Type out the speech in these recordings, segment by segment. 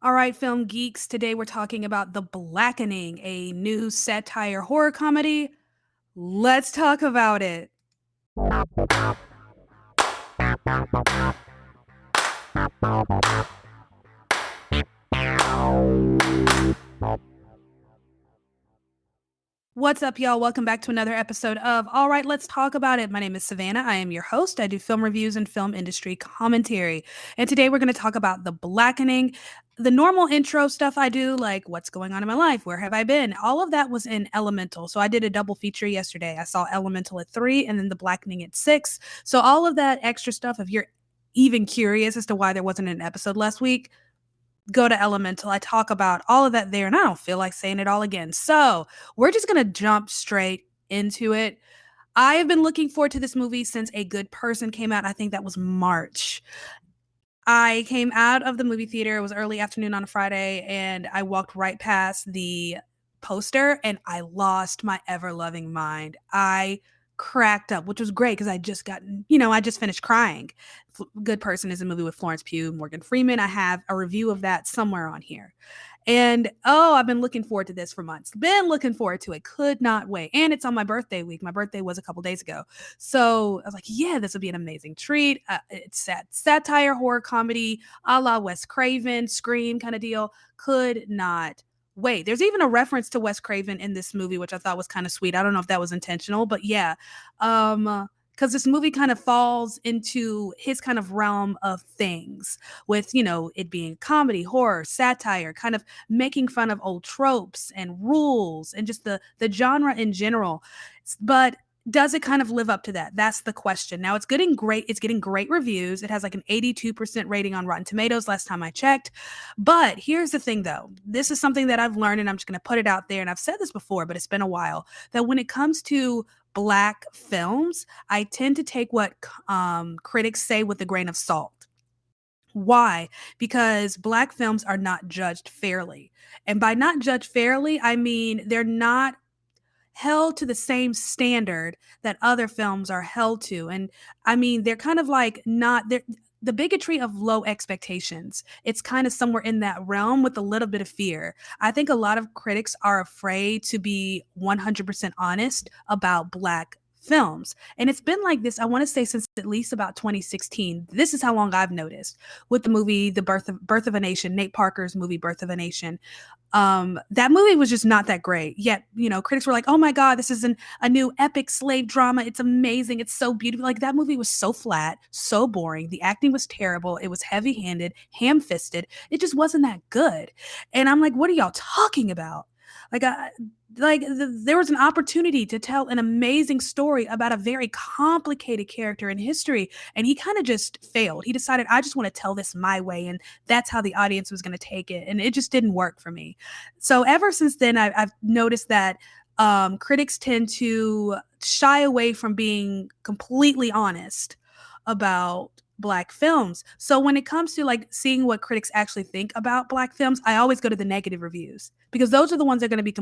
All right, film geeks, today we're talking about The Blackening, a new satire horror comedy. Let's talk about it. What's up, y'all? Welcome back to another episode of All Right, Let's Talk About It. My name is Savannah. I am your host. I do film reviews and film industry commentary. And today we're going to talk about The Blackening. The normal intro stuff I do, like what's going on in my life, where have I been, all of that was in Elemental. So I did a double feature yesterday. I saw Elemental at 3 and then The Blackening at 6. So all of that extra stuff, if you're even curious as to why there wasn't an episode last week, go to Elemental. I talk about all of that there, and I don't feel like saying it all again. So we're just going to jump straight into it. I have been looking forward to this movie since A Good Person came out. I think that was March. I came out of the movie theater. It was early afternoon on a Friday, and I walked right past the poster and I lost my ever loving mind. I cracked up, which was great because I just finished crying. Good Person is a movie with Florence Pugh, Morgan Freeman. I have a review of that somewhere on here. And I've been looking forward to this for months. Been looking forward to it. Could not wait. And it's on my birthday week. My birthday was a couple days ago. So I was like, yeah, this would be an amazing treat. It's satire, horror comedy, a la Wes Craven, Scream kind of deal. Could not wait. There's even a reference to Wes Craven in this movie, which I thought was kind of sweet. I don't know if that was intentional, but yeah. Because this movie kind of falls into his kind of realm of things with, it being comedy, horror, satire, kind of making fun of old tropes and rules and just the genre in general. But does it kind of live up to that? That's the question. Now it's getting great reviews. It has like an 82% rating on Rotten Tomatoes last time I checked. But here's the thing though. This is something that I've learned and I'm just going to put it out there, and I've said this before, but it's been a while, that when it comes to Black films, I tend to take what critics say with a grain of salt. Why? Because Black films are not judged fairly. And by not judged fairly, I mean they're not held to the same standard that other films are held to. And I mean, they're kind of like not they're the bigotry of low expectations. It's kind of somewhere in that realm with a little bit of fear. I think a lot of critics are afraid to be 100% honest about Black films. And it's been like this, I want to say, since at least about 2016. This is how long I've noticed with the movie The Birth of a Nation, Nate Parker's movie Birth of a Nation. That movie was just not that great. Yet, critics were like, "Oh my God, this is a new epic slave drama. It's amazing. It's so beautiful." Like that movie was so flat, so boring. The acting was terrible. It was heavy-handed, ham-fisted. It just wasn't that good. And I'm like, "What are y'all talking about?" Like, there was an opportunity to tell an amazing story about a very complicated character in history, and he kind of just failed. He decided, I just want to tell this my way, and that's how the audience was going to take it, and it just didn't work for me. So ever since then, I've noticed that critics tend to shy away from being completely honest about Black films. So when it comes to like seeing what critics actually think about Black films, I always go to the negative reviews because those are the ones that are going to be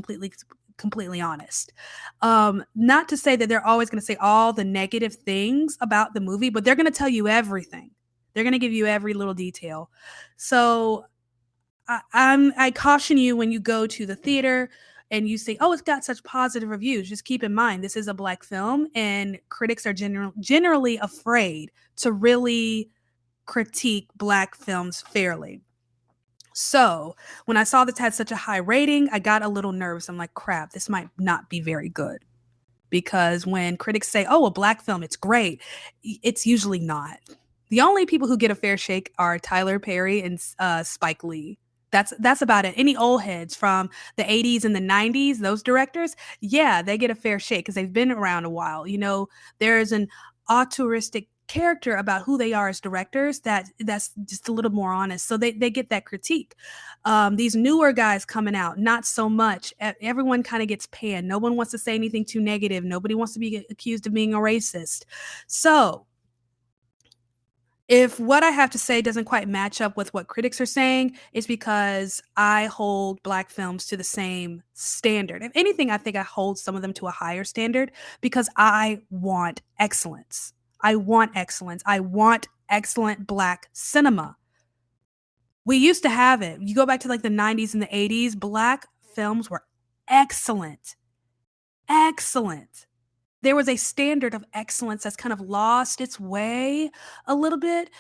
completely honest. Not to say that they're always going to say all the negative things about the movie, but they're going to tell you everything. They're going to give you every little detail. So I caution you when you go to the theater and you say, "Oh, it's got such positive reviews." Just keep in mind this is a Black film, and critics are generally afraid to really critique Black films fairly. So when I saw this had such a high rating, I got a little nervous. I'm like, "Crap, this might not be very good." Because when critics say, "Oh, a Black film, it's great," it's usually not. The only people who get a fair shake are Tyler Perry and Spike Lee. That's about it. Any old heads from the 80s and the 90s, those directors, yeah, they get a fair shake because they've been around a while. There's an altruistic character about who they are as directors that's just a little more honest. So they get that critique. These newer guys coming out, not so much. Everyone kind of gets panned. No one wants to say anything too negative. Nobody wants to be accused of being a racist. So if what I have to say doesn't quite match up with what critics are saying, it's because I hold Black films to the same standard. If anything, I think I hold some of them to a higher standard because I want excellence. I want excellence. I want excellent Black cinema. We used to have it. You go back to like the 90s and the 80s, black films were excellent. Excellent. There was a standard of excellence that's kind of lost its way a little bit,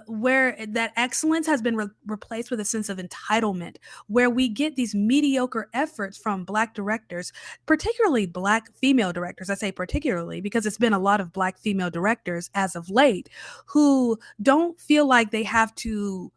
where that excellence has been replaced with a sense of entitlement, where we get these mediocre efforts from Black directors, particularly Black female directors. I say particularly because it's been a lot of Black female directors as of late who don't feel like they have to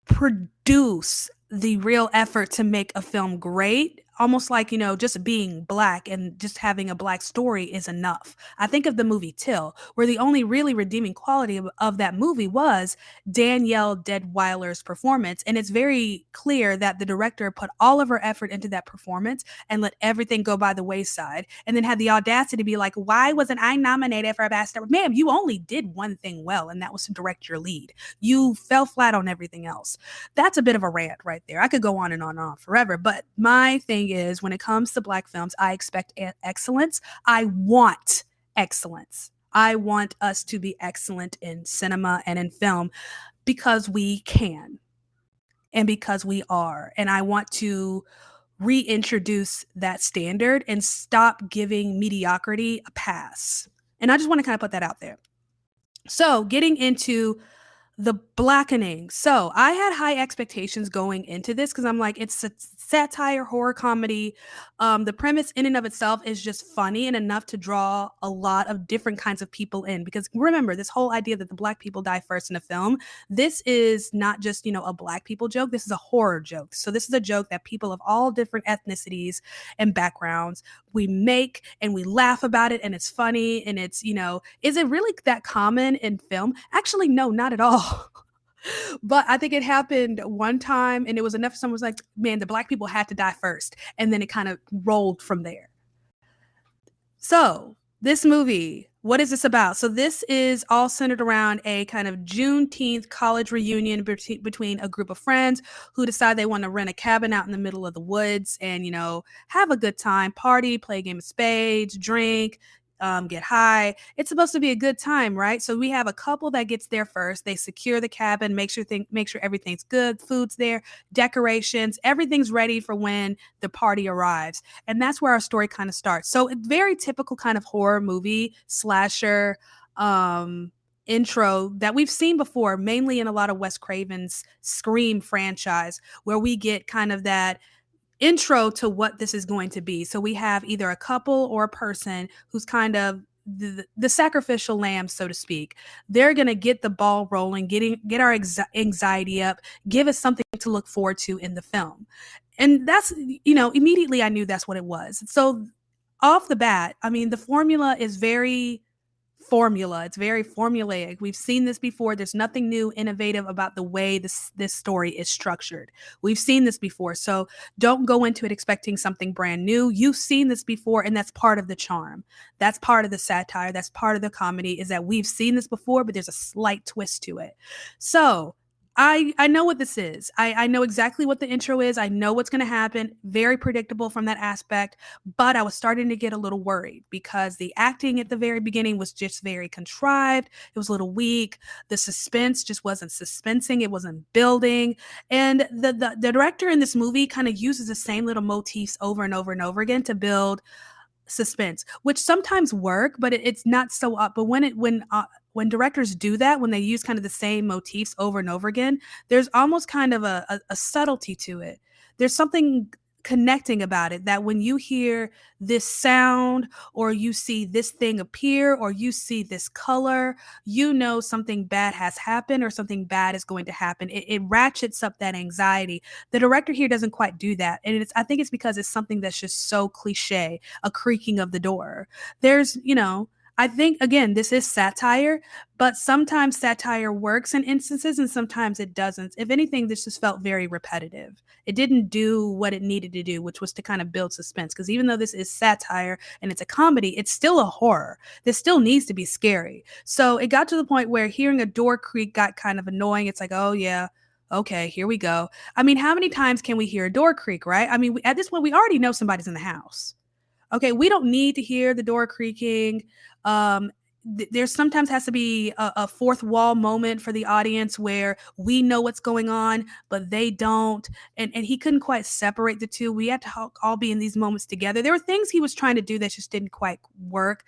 produce the real effort to make a film great, almost like, just being Black and just having a Black story is enough. I think of the movie Till, where the only really redeeming quality of that movie was Danielle Deadweiler's performance. And it's very clear that the director put all of her effort into that performance and let everything go by the wayside, and then had the audacity to be like, why wasn't I nominated for a Best Director? Ma'am, you only did one thing well, and that was to direct your lead. You fell flat on everything else. That's a bit of a rant right there. I could go on and on and on forever. But my thing is, when it comes to Black films, I expect excellence. I want excellence. I want us to be excellent in cinema and in film because we can and because we are. And I want to reintroduce that standard and stop giving mediocrity a pass. And I just want to kind of put that out there. So, getting into the Blackening. So I had high expectations going into this because I'm like, it's a satire horror comedy. The premise in and of itself is just funny and enough to draw a lot of different kinds of people in. Because remember, this whole idea that the Black people die first in a film, this is not just, a Black people joke. This is a horror joke. So this is a joke that people of all different ethnicities and backgrounds, we make and we laugh about it, and it's funny, and it's, is it really that common in film? Actually, no, not at all. But I think it happened one time, and it was enough. Someone was like, man, the Black people had to die first. And then it kind of rolled from there. So this movie, what is this about? So this is all centered around a kind of Juneteenth college reunion between a group of friends who decide they want to rent a cabin out in the middle of the woods and, have a good time, party, play a game of spades, drink, get high. It's supposed to be a good time, right? So we have a couple that gets there first. They secure the cabin, make sure everything's good, food's there, decorations, everything's ready for when the party arrives. And that's where our story kind of starts. So it's very typical kind of horror movie slasher intro that we've seen before, mainly in a lot of Wes Craven's Scream franchise, where we get kind of that intro to what this is going to be. So we have either a couple or a person who's kind of the sacrificial lamb, so to speak. They're going to get the ball rolling, get our anxiety up, give us something to look forward to in the film. And that's, immediately I knew that's what it was. So off the bat, I mean, the formula is it's very formulaic. We've seen this before. There's nothing new, innovative about the way this story is structured. We've seen this before. So don't go into it expecting something brand new. You've seen this before, and that's part of the charm. That's part of the satire. That's part of the comedy, is that we've seen this before, but there's a slight twist to it. So I know what this is. I know exactly what the intro is. I know what's going to happen. Very predictable from that aspect. But I was starting to get a little worried because the acting at the very beginning was just very contrived. It was a little weak. The suspense just wasn't suspensing. It wasn't building. And the director in this movie kind of uses the same little motifs over and over and over again to build suspense, which sometimes work, but it's not so up. But when directors do that, when they use kind of the same motifs over and over again, there's almost kind of a subtlety to it. There's something connecting about it that when you hear this sound, or you see this thing appear, or you see this color, something bad has happened or something bad is going to happen. It ratchets up that anxiety. The director here doesn't quite do that. And I think it's because it's something that's just so cliche, a creaking of the door. There's, I think, again, this is satire, but sometimes satire works in instances and sometimes it doesn't. If anything, this just felt very repetitive. It didn't do what it needed to do, which was to kind of build suspense. Because even though this is satire and it's a comedy, it's still a horror. This still needs to be scary. So it got to the point where hearing a door creak got kind of annoying. It's like, oh, yeah. Okay, here we go. I mean, how many times can we hear a door creak, right? I mean, at this point, we already know somebody's in the house. Okay, we don't need to hear the door creaking. there sometimes has to be a fourth wall moment for the audience where we know what's going on, but they don't. And he couldn't quite separate the two. We had to all be in these moments together. There were things he was trying to do that just didn't quite work.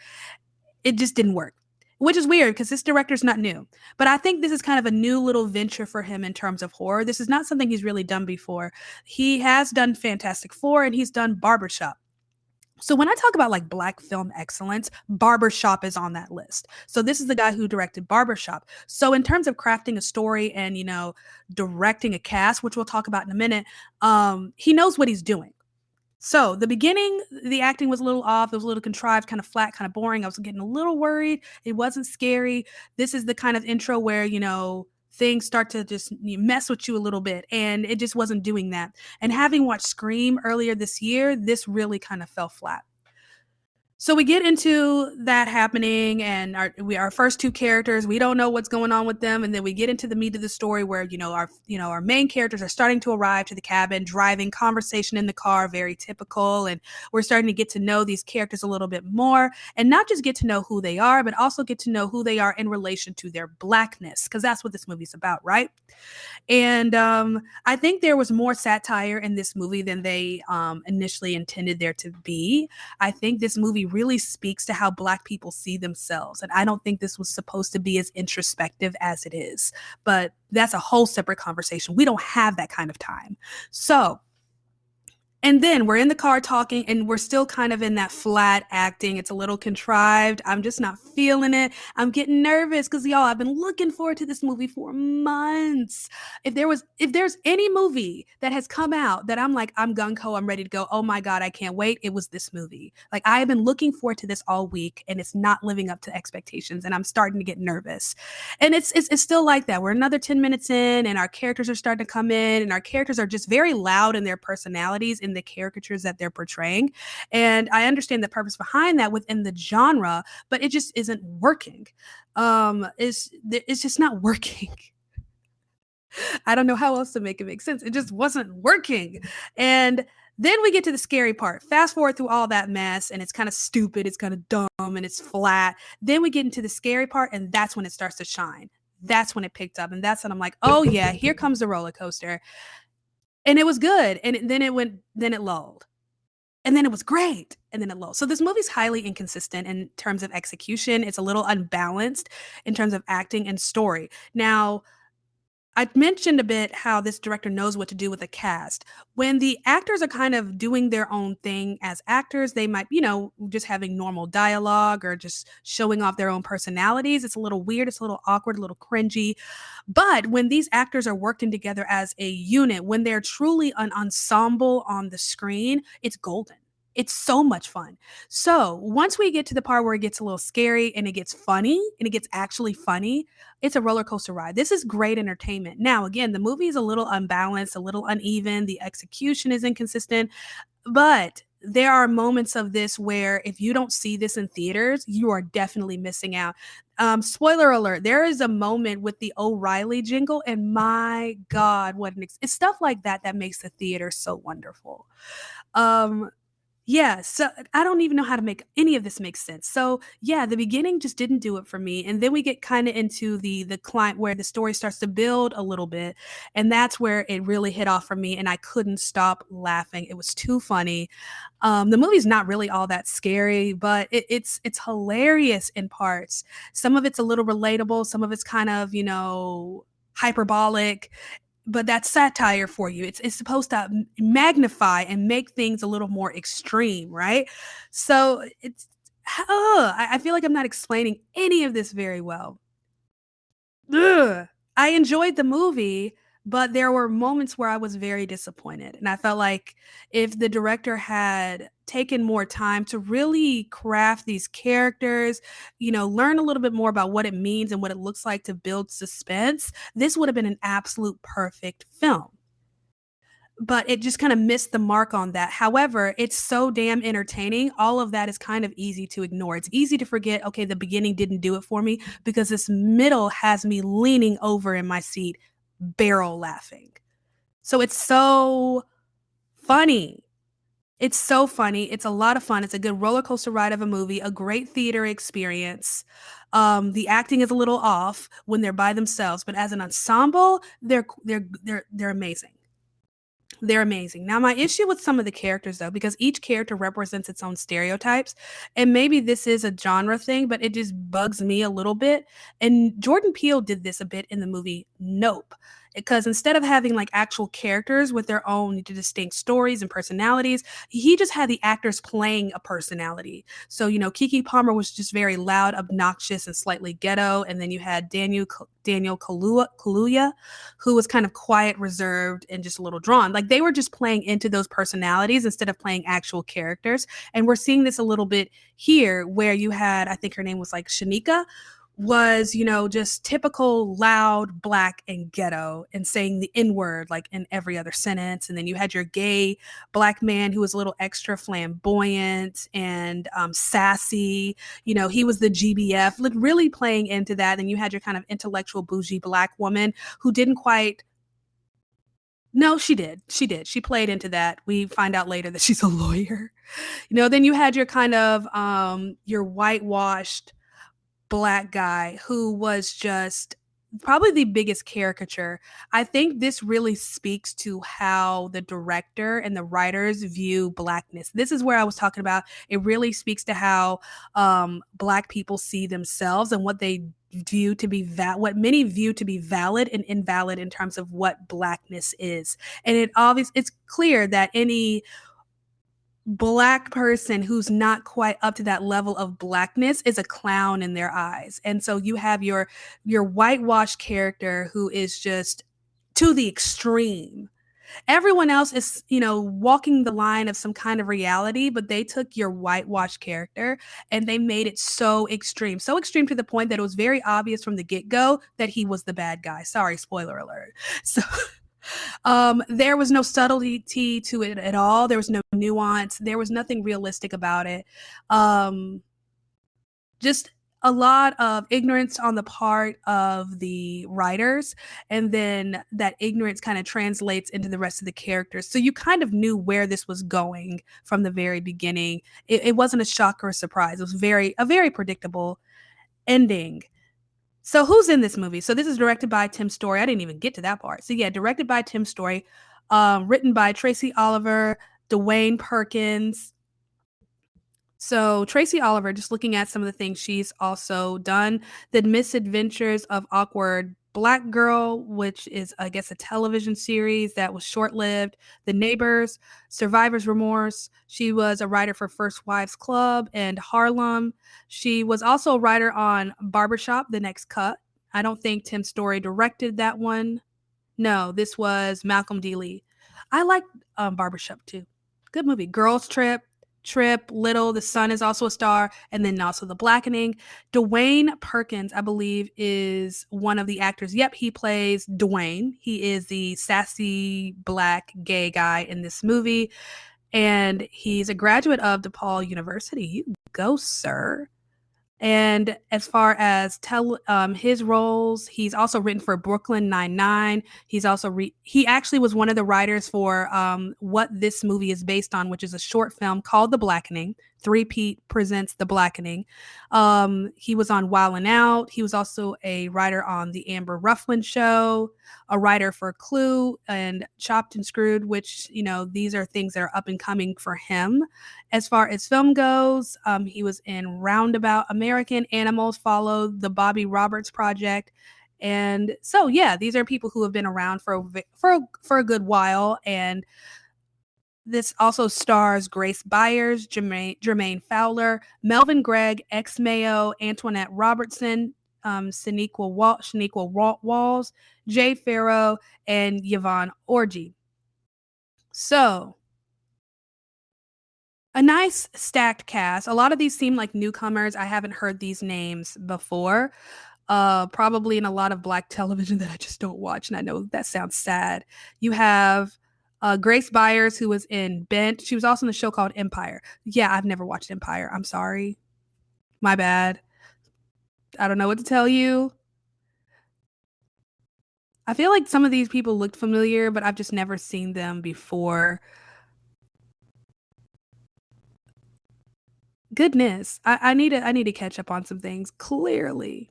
It just didn't work, which is weird because this director's not new. But I think this is kind of a new little venture for him in terms of horror. This is not something he's really done before. He has done Fantastic Four and he's done Barbershop. So when I talk about like Black film excellence, Barbershop is on that list. So this is the guy who directed Barbershop. So in terms of crafting a story and, directing a cast, which we'll talk about in a minute, he knows what he's doing. So the beginning, the acting was a little off. It was a little contrived, kind of flat, kind of boring. I was getting a little worried. It wasn't scary. This is the kind of intro where, things start to just mess with you a little bit. And it just wasn't doing that. And having watched Scream earlier this year, this really kind of fell flat. So we get into that happening, and our first two characters, we don't know what's going on with them, and then we get into the meat of the story where our main characters are starting to arrive to the cabin, driving, conversation in the car, very typical, and we're starting to get to know these characters a little bit more, and not just get to know who they are, but also get to know who they are in relation to their Blackness, because that's what this movie's about, right? And I think there was more satire in this movie than they initially intended there to be. I think this movie really speaks to how Black people see themselves. And I don't think this was supposed to be as introspective as it is. But that's a whole separate conversation. We don't have that kind of time. So, and then we're in the car talking, and we're still kind of in that flat acting. It's a little contrived. I'm just not feeling it. I'm getting nervous because, y'all, I've been looking forward to this movie for months. If there's any movie that has come out that I'm like, I'm gung-ho, I'm ready to go, oh my God, I can't wait, it was this movie. Like, I have been looking forward to this all week, and it's not living up to expectations, and I'm starting to get nervous. And it's still like that. We're another 10 minutes in, and our characters are starting to come in, and our characters are just very loud in their personalities, in the caricatures that they're portraying. And I understand the purpose behind that within the genre, but it just isn't working. It's just not working. I don't know how else to make it make sense. It just wasn't working. And then we get to the scary part. Fast forward through all that mess, and it's kind of stupid, it's kind of dumb, and it's flat. Then we get into the scary part, and that's when it starts to shine. That's when it picked up, and that's when I'm like, oh yeah, here comes the roller coaster. And it was good. And then it lulled. And then it was great. And then it lulled. So this movie's highly inconsistent in terms of execution. It's a little unbalanced in terms of acting and story. Now, I mentioned a bit how this director knows what to do with a cast. When the actors are kind of doing their own thing as actors, they might, just having normal dialogue or just showing off their own personalities. It's a little weird, it's a little awkward, a little cringy. But when these actors are working together as a unit, when they're truly an ensemble on the screen, it's golden. It's so much fun. So once we get to the part where it gets a little scary and it gets funny and it gets actually funny, it's a roller coaster ride. This is great entertainment. Now, again, the movie is a little unbalanced, a little uneven. The execution is inconsistent, but there are moments of this where if you don't see this in theaters, you are definitely missing out. Spoiler alert, there is a moment with the O'Reilly jingle, and my God, it's stuff like that that makes the theater so wonderful. Yeah, so I don't even know how to make any of this make sense. So, yeah, the beginning just didn't do it for me, and then we get kinda into the climb where the story starts to build a little bit, and that's where it really hit off for me, and I couldn't stop laughing. It was too funny. The movie's not really all that scary, but it's hilarious in parts. Some of it's a little relatable, some of it's kind of, hyperbolic, but that's satire for you. It's supposed to magnify and make things a little more extreme, right? So I feel like I'm not explaining any of this very well. Ugh. I enjoyed the movie, but there were moments where I was very disappointed, and I felt like if the director had taken more time to really craft these characters, learn a little bit more about what it means and what it looks like to build suspense, this would have been an absolute perfect film. But it just kind of missed the mark on that. However, it's so damn entertaining. All of that is kind of easy to ignore. It's easy to forget, okay, the beginning didn't do it for me because this middle has me leaning over in my seat, barrel laughing. So it's so funny. It's so funny. It's a lot of fun. It's a good roller coaster ride of a movie, a great theater experience. The acting is a little off when they're by themselves, but as an ensemble, they're amazing. They're amazing. Now, my issue with some of the characters, though, because each character represents its own stereotypes, and maybe this is a genre thing, but it just bugs me a little bit. And Jordan Peele did this a bit in the movie Nope, because instead of having like actual characters with their own distinct stories and personalities, he just had the actors playing a personality. So, Kiki Palmer was just very loud, obnoxious, and slightly ghetto. And then you had Daniel Kaluuya, who was kind of quiet, reserved, and just a little drawn. Like they were just playing into those personalities instead of playing actual characters. And we're seeing this a little bit here where you had, I think her name was like Shanika, was, just typical loud, black, and ghetto and saying the N word like in every other sentence. And then you had your gay black man who was a little extra flamboyant and sassy. He was the GBF, like really playing into that. Then you had your kind of intellectual, bougie black woman who didn't quite. No, she did. She did. She played into that. We find out later that she's a lawyer. Then you had your kind of your whitewashed black guy who was just probably the biggest caricature. I think this really speaks to how the director and the writers view blackness. This is where I was talking about. It really speaks to how black people see themselves and what they view to be what many view to be valid and invalid in terms of what blackness is. And it's clear that any black person who's not quite up to that level of blackness is a clown in their eyes. And so you have your whitewashed character who is just to the extreme. Everyone else is, walking the line of some kind of reality, but they took your whitewashed character and they made it so extreme to the point that it was very obvious from the get-go that he was the bad guy. Sorry, spoiler alert. So there was no subtlety to it at all. There was no nuance. There was nothing realistic about it. Just a lot of ignorance on the part of the writers, and then that ignorance kind of translates into the rest of the characters. So you kind of knew where this was going from the very beginning. It wasn't a shock or a surprise. It was a very predictable ending. So who's in this movie? So this is directed by Tim Story. I didn't even get to that part. So yeah, directed by Tim Story, written by Tracy Oliver, Dwayne Perkins. So Tracy Oliver, just looking at some of the things she's also done, The Misadventures of Awkward Black Girl, which is, I guess, a television series that was short-lived, The Neighbors, Survivor's Remorse. She was a writer for First Wives Club and Harlem. She was also a writer on Barbershop, The Next Cut. I don't think Tim Story directed that one. No, this was Malcolm D. Lee. I like Barbershop too. Good movie. Girls Trip, Little, The Sun is also a star, and then also The Blackening. Dwayne Perkins, I believe, is one of the actors. Yep, he plays Dwayne. He is the sassy black gay guy in this movie, and he's a graduate of DePaul University. You go, sir. And as far as his roles, he's also written for Brooklyn Nine-Nine. He's also he actually was one of the writers for what this movie is based on, which is a short film called The Blackening. Three Pete presents The Blackening. He was on Wild 'N Out. He was also a writer on The Amber Ruffin Show, a writer for Clue and Chopped and Screwed, which, these are things that are up and coming for him. As far as film goes, he was in Roundabout, American Animals Followed, the Bobby Roberts Project. And so, yeah, these are people who have been around for a good while. And this also stars Grace Byers, Jermaine Fowler, Melvin Gregg, ex Mayo, Antoinette Robertson, Shaniqua Walls, Jay Farrow, and Yvonne Orji. So, a nice stacked cast. A lot of these seem like newcomers. I haven't heard these names before. Probably in a lot of black television that I just don't watch, and I know that sounds sad. You have Grace Byers, who was in Bent. She was also in the show called Empire. Yeah, I've never watched Empire. I'm sorry. My bad. I don't know what to tell you. I feel like some of these people looked familiar, but I've just never seen them before. Goodness, I need to catch up on some things, clearly.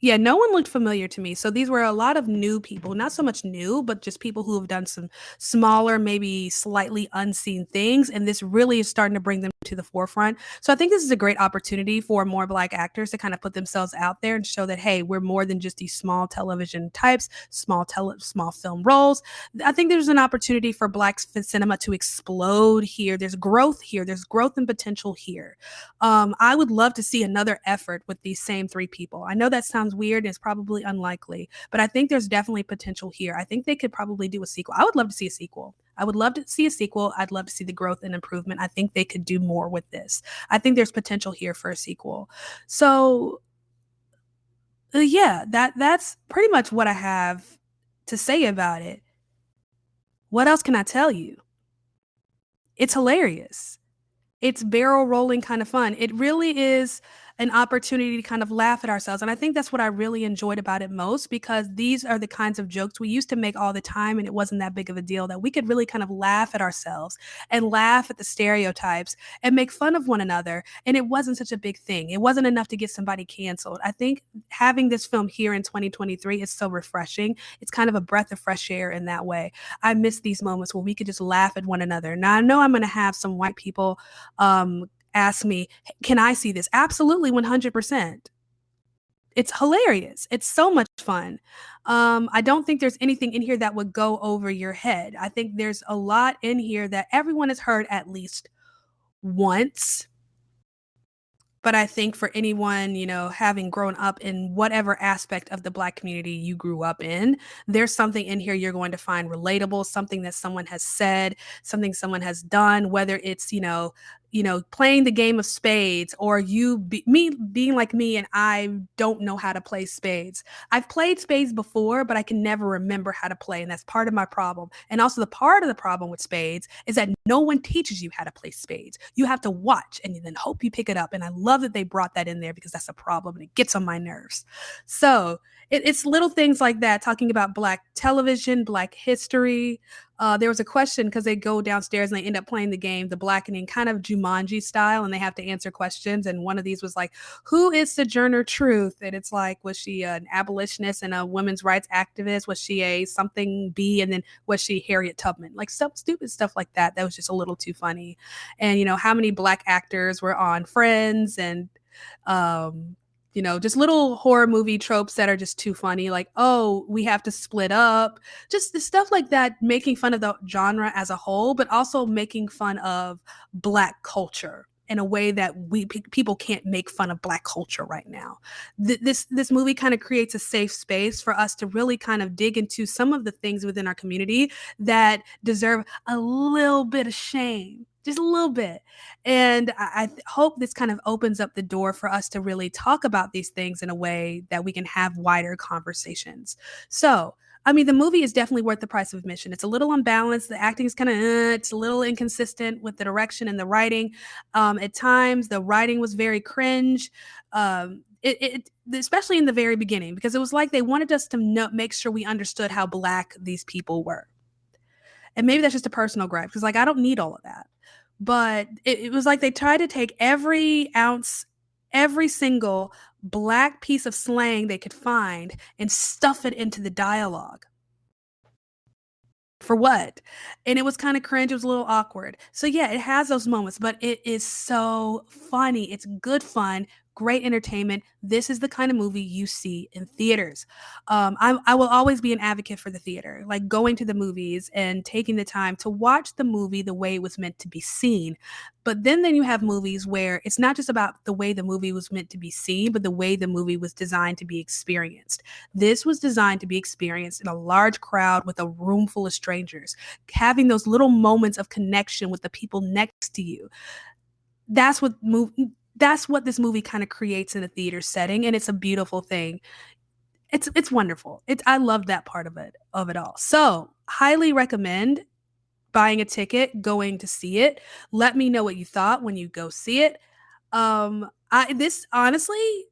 Yeah, no one looked familiar to me. So these were a lot of new people, not so much new, but just people who have done some smaller, maybe slightly unseen things. And this really is starting to bring them to the forefront. So I think this is a great opportunity for more Black actors to kind of put themselves out there and show that, hey, we're more than just these small television types, small film roles. I think there's an opportunity for Black cinema to explode here. There's growth here. There's growth and potential here. I would love to see another effort with these same three people. I know that sounds weird and it's probably unlikely, but I think there's definitely potential here. I think they could probably do a sequel. I would love to see a sequel. I would love to see a sequel. I'd love to see the growth and improvement. I think they could do more with this. I think there's potential here for a sequel. So, yeah, that's pretty much what I have to say about it. What else can I tell you? It's hilarious. It's barrel rolling kind of fun. It really is an opportunity to kind of laugh at ourselves. And I think that's what I really enjoyed about it most because these are the kinds of jokes we used to make all the time and it wasn't that big of a deal that we could really kind of laugh at ourselves and laugh at the stereotypes and make fun of one another. And it wasn't such a big thing. It wasn't enough to get somebody canceled. I think having this film here in 2023 is so refreshing. It's kind of a breath of fresh air in that way. I miss these moments where we could just laugh at one another. Now, I know I'm going to have some white people ask me, can I see this? Absolutely, 100%. It's hilarious. It's so much fun. I don't think there's anything in here that would go over your head. I think there's a lot in here that everyone has heard at least once. But I think for anyone, having grown up in whatever aspect of the Black community you grew up in, there's something in here you're going to find relatable, something that someone has said, something someone has done, whether it's, playing the game of spades or me being like me and I don't know how to play spades. I've played spades before, but I can never remember how to play. And that's part of my problem. And also the part of the problem with spades is that no one teaches you how to play spades. You have to watch and then hope you pick it up. And I love that they brought that in there because that's a problem and it gets on my nerves. So it's little things like that, talking about Black television, Black history. There was a question because they go downstairs and they end up playing the game, the Blackening, kind of Jumanji style, and they have to answer questions. And one of these was like, who is Sojourner Truth? And it's like, was she an abolitionist and a women's rights activist? Was she a something B? And then was she Harriet Tubman? Like stupid stuff like that. That was just a little too funny. And, how many Black actors were on Friends and, just little horror movie tropes that are just too funny, like, oh, we have to split up. Just the stuff like that, making fun of the genre as a whole, but also making fun of Black culture in a way that people can't make fun of Black culture right now. This movie kind of creates a safe space for us to really kind of dig into some of the things within our community that deserve a little bit of shame, just a little bit. And I hope this kind of opens up the door for us to really talk about these things in a way that we can have wider conversations. So, I mean, the movie is definitely worth the price of admission. It's a little unbalanced. The acting is kind of, it's a little inconsistent with the direction and the writing. At times, the writing was very cringe. Especially in the very beginning, because it was like they wanted us to make sure we understood how Black these people were. And maybe that's just a personal gripe, because like I don't need all of that. But it was like they tried to take every ounce, every single Black piece of slang they could find and stuff it into the dialogue. For what? And it was kind of cringe. It was a little awkward. So yeah, it has those moments, but it is so funny. It's good fun, great entertainment. This is the kind of movie you see in theaters. I will always be an advocate for the theater, like going to the movies and taking the time to watch the movie the way it was meant to be seen. But then you have movies where it's not just about the way the movie was meant to be seen, but the way the movie was designed to be experienced. This was designed to be experienced in a large crowd with a room full of strangers, having those little moments of connection with the people next to you. That's what this movie kind of creates in a theater setting, and it's a beautiful thing. It's wonderful. I love that part of it all. So, highly recommend buying a ticket, going to see it. Let me know what you thought when you go see it. This honestly,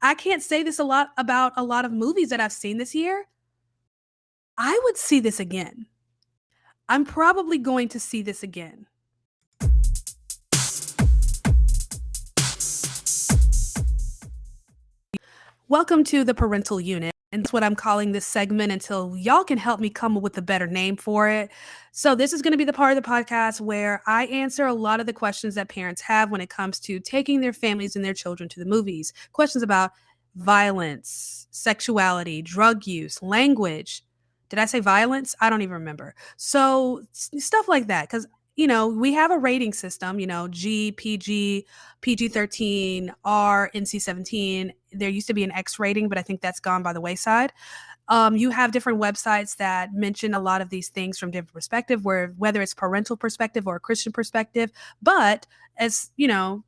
I can't say this a lot about a lot of movies that I've seen this year. I would see this again. I'm probably going to see this again. Welcome to the parental unit. And that's what I'm calling this segment until y'all can help me come up with a better name for it. So, this is going to be the part of the podcast where I answer a lot of the questions that parents have when it comes to taking their families and their children to the movies. Questions about violence, sexuality, drug use, language. Did I say violence? I don't even remember. So, stuff like that. Because we have a rating system, G, PG, PG-13, R, NC-17. There used to be an X rating, but I think that's gone by the wayside. You have different websites that mention a lot of these things from different perspective, whether it's parental perspective or a Christian perspective. But as you know,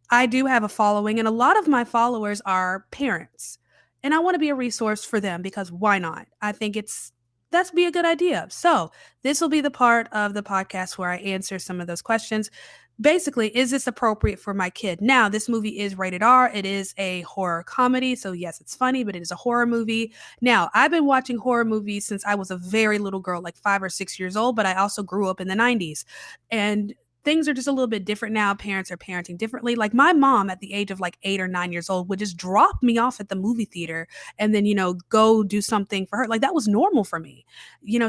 I do have a following, and a lot of my followers are parents. And I want to be a resource for them because why not? I think that's be a good idea. So, this will be the part of the podcast where I answer some of those questions. Basically, is this appropriate for my kid? Now, this movie is rated R. It is a horror comedy. So, yes, it's funny, but it is a horror movie. Now, I've been watching horror movies since I was a very little girl, like 5 or 6 years old, but I also grew up in the 90s. And things are just a little bit different now. Parents are parenting differently. Like my mom at the age of like 8 or 9 years old would just drop me off at the movie theater and then, go do something for her. Like that was normal for me.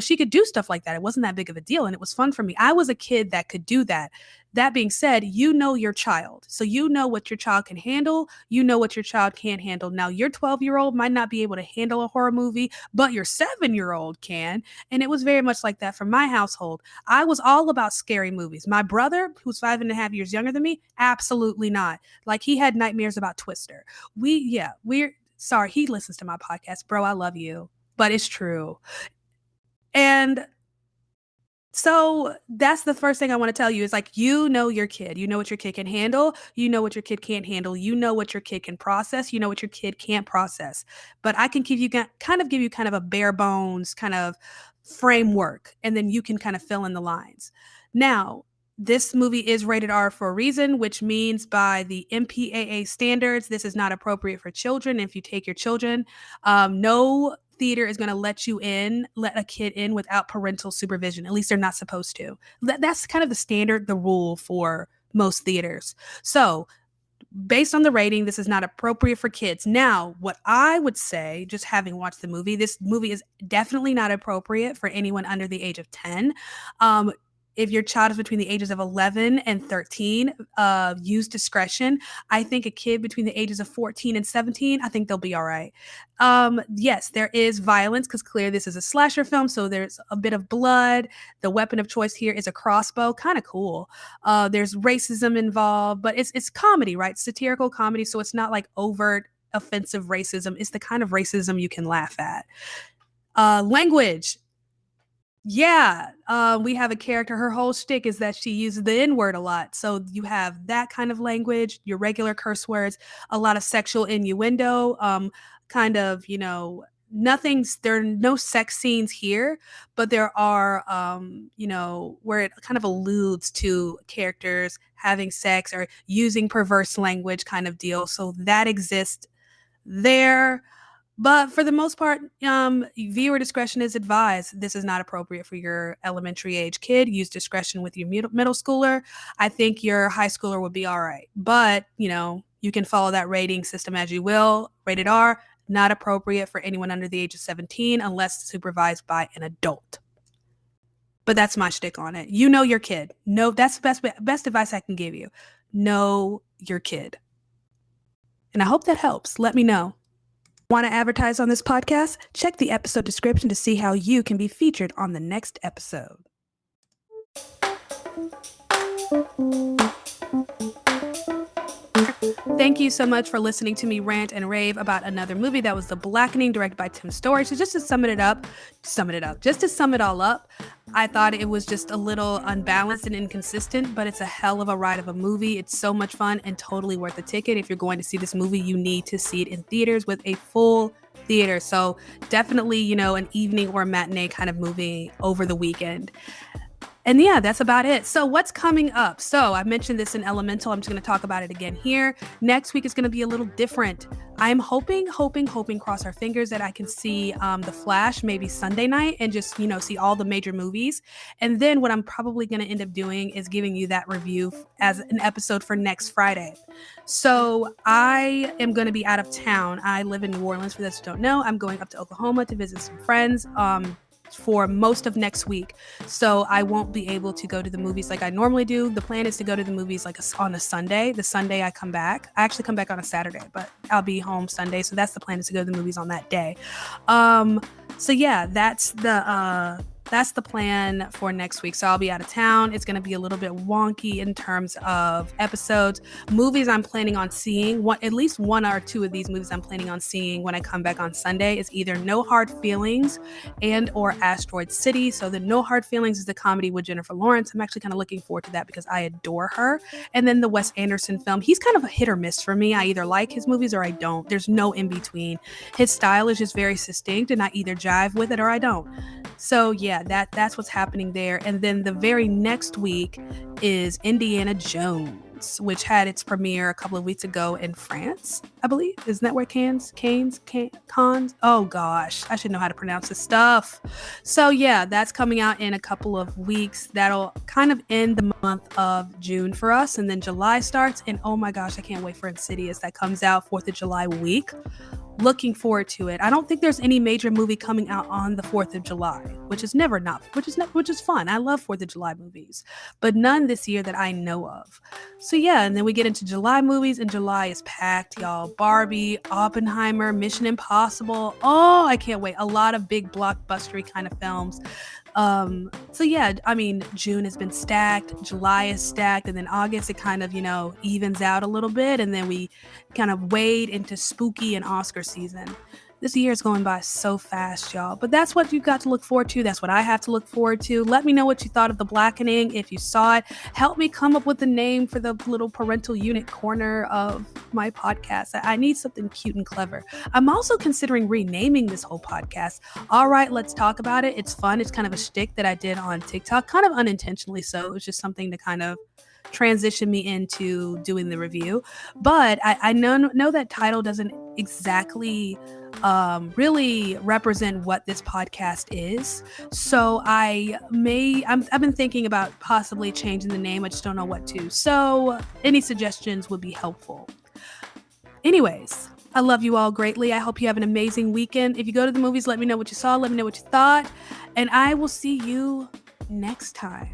She could do stuff like that. It wasn't that big of a deal and it was fun for me. I was a kid that could do that. That being said, you know your child. So you know what your child can handle. You know what your child can't handle. Now, your 12-year-old might not be able to handle a horror movie, but your 7-year-old can. And it was very much like that for my household. I was all about scary movies. My brother, who's 5.5 years younger than me, absolutely not. Like he had nightmares about Twister. We're sorry, he listens to my podcast. Bro, I love you, but it's true. And so that's the first thing I want to tell you is like, your kid, you know what your kid can handle, you know what your kid can't handle, you know what your kid can process, you know what your kid can't process. But I can give you kind of a bare bones kind of framework, and then you can kind of fill in the lines. Now, this movie is rated R for a reason, which means by the MPAA standards, this is not appropriate for children. If you take your children, no theater is going to let a kid in without parental supervision. At least they're not supposed to. That's kind of the rule for most theaters. So based on the rating, this is not appropriate for kids. Now, what I would say, just having watched the movie, this movie is definitely not appropriate for anyone under the age of 10. If your child is between the ages of 11 and 13, use discretion. I think a kid between the ages of 14 and 17, I think they'll be all right. Yes, there is violence because clearly this is a slasher film, so there's a bit of blood. The weapon of choice here is a crossbow, kind of cool. There's racism involved, but it's comedy, right? Satirical comedy, so it's not like overt offensive racism. It's the kind of racism you can laugh at. Language. Yeah, we have a character, her whole shtick is that she uses the N-word a lot. So you have that kind of language, your regular curse words, a lot of sexual innuendo, kind of, there are no sex scenes here, but there are, where it kind of alludes to characters having sex or using perverse language kind of deal. So that exists there. But for the most part, viewer discretion is advised. This is not appropriate for your elementary age kid. Use discretion with your middle schooler. I think your high schooler would be all right. But, you can follow that rating system as you will. Rated R, not appropriate for anyone under the age of 17 unless supervised by an adult. But that's my shtick on it. You know your kid. No, that's the best advice I can give you. Know your kid. And I hope that helps. Let me know. Want to advertise on this podcast? Check the episode description to see how you can be featured on the next episode. Thank you so much for listening to me rant and rave about another movie. That was The Blackening, directed by Tim Story. So just to sum it all up, I thought it was just a little unbalanced and inconsistent, but it's a hell of a ride of a movie. It's so much fun and totally worth the ticket. If you're going to see this movie, you need to see it in theaters with a full theater. So definitely, an evening or a matinee kind of movie over the weekend. And yeah, that's about it. So what's coming up? So I mentioned this in Elemental. I'm just going to talk about it again here. Next week is going to be a little different. I'm hoping, cross our fingers that I can see The Flash maybe Sunday night and just, see all the major movies. And then what I'm probably going to end up doing is giving you that review as an episode for next Friday. So I am going to be out of town. I live in New Orleans. For those who don't know, I'm going up to Oklahoma to visit some friends. For most of next week. So I won't be able to go to the movies like I normally do. The plan is to go to the movies like on a Sunday. The Sunday I come back. I actually come back on a Saturday, but I'll be home Sunday. So that's the plan, is to go to the movies on that day. So yeah, that's the plan for next week. So I'll be out of town. It's going to be a little bit wonky in terms of episodes. Movies I'm planning on seeing, at least one or two of these movies I'm planning on seeing when I come back on Sunday is either No Hard Feelings and or Asteroid City. So the No Hard Feelings is the comedy with Jennifer Lawrence. I'm actually kind of looking forward to that because I adore her. And then the Wes Anderson film, he's kind of a hit or miss for me. I either like his movies or I don't. There's no in between. His style is just very distinct and I either jive with it or I don't. So yeah, that's what's happening there. And then the very next week is Indiana Jones, which had its premiere a couple of weeks ago in France, I believe. Isn't that where Cannes? Oh gosh, I should know how to pronounce this stuff. So yeah, that's coming out in a couple of weeks. That'll kind of end the month of June for us. And then July starts. And oh my gosh, I can't wait for Insidious. That comes out 4th of July week. Looking forward to it. I don't think there's any major movie coming out on the 4th of July, which is fun. I love 4th of July movies, but none this year that I know of. So yeah, and then we get into July movies, and July is packed, y'all. Barbie, Oppenheimer, Mission Impossible. Oh, I can't wait. A lot of big blockbustery kind of films. So yeah, I mean, June has been stacked, July is stacked, and then August, it kind of, evens out a little bit, and then we kind of wade into spooky and Oscar season. This year is going by so fast, y'all. But that's what you've got to look forward to. That's what I have to look forward to. Let me know what you thought of The Blackening. If you saw it, help me come up with a name for the little parental unit corner of my podcast. I need something cute and clever. I'm also considering renaming this whole podcast. All right, let's talk about it. It's fun. It's kind of a shtick that I did on TikTok, kind of unintentionally so. It was just something to kind of transition me into doing the review. But I know that title doesn't exactly really represent what this podcast is. So I've been thinking about possibly changing the name. I just don't know what to. So any suggestions would be helpful. Anyways, I love you all greatly. I hope you have an amazing weekend. If you go to the movies, let me know what you saw. Let me know what you thought. And I will see you next time.